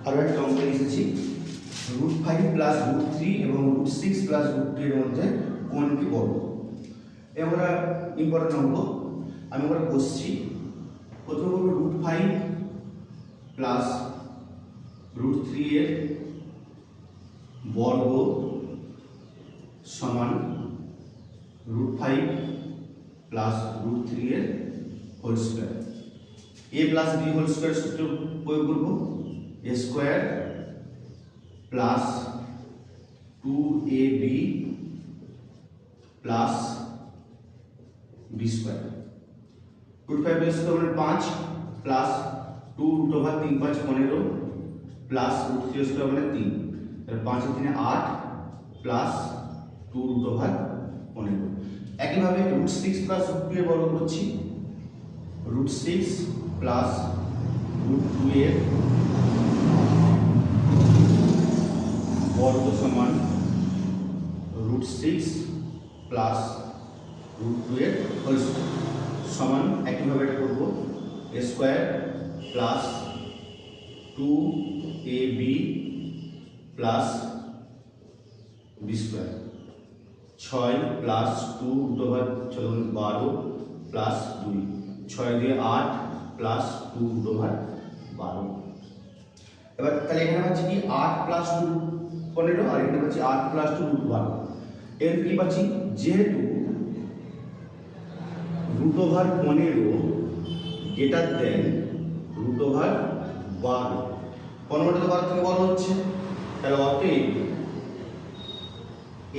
আরও একটা অঙ্ক এসেছি √5 প্লাস √3 এবং √6 প্লাস √2 এর মধ্যে কোনটি বড়। আমরা ইম্পর্টেন্ট অঙ্ক আমরা বসছি। প্রথমে বলবো √5 প্লাস √3 এর বর্গ সমান √5 প্লাস √3 এর whole square. a plus b whole square সূত্র প্রয়োগ করব। a square plus 2ab plus b square. √5 plus মানে 5 প্লাস 2√3 5 15 প্লাস √3 স্কয়ার মানে 3, তাহলে 5 এর 3 8 প্লাস 2√15। একইভাবে √6 প্লাস √2 এর বর্গ করছি। √6 প্লাস √2 এর বর্গ সমান √6 প্লাস √2 এর হোল স্কয়ার সমান একইভাবে এটা করব a square plus 2ab plus b square. 6 plus 2√12 plus 2, 6 দিয়ে 8 প্লাস 2√12। এবার তাহলে এখানে পাচ্ছি কি 8 প্লাস 2 15 আর এখানে পাচ্ছি 8 প্লাস 2√12। এর কি পাচ্ছি যেহেতু √15 গ্রেটার দেন √12, 15টা তো 12 থেকে বড় হচ্ছে, তাহলে অতএব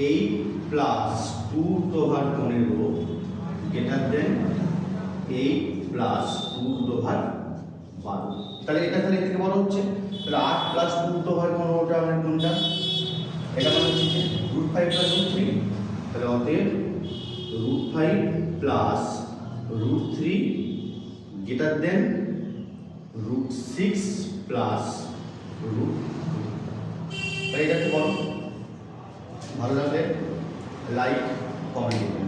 8 প্লাস 2√15 গ্রেটার দেন 8 প্লাস 2√12। তাহলে এটা তাহলে থেকে বড় হচ্ছে, তাহলে 8 প্লাস 2√15টা মানে কোনটা? এটা মানে হচ্ছে √5 প্লাস √3, তাহলে অতএব √5 প্লাস √3 গ্রেটার দেন √6 প্লাস √2। তাহলে এটা কি বড়? ভালো লাগলে লাইক কমেন্ট করবেন।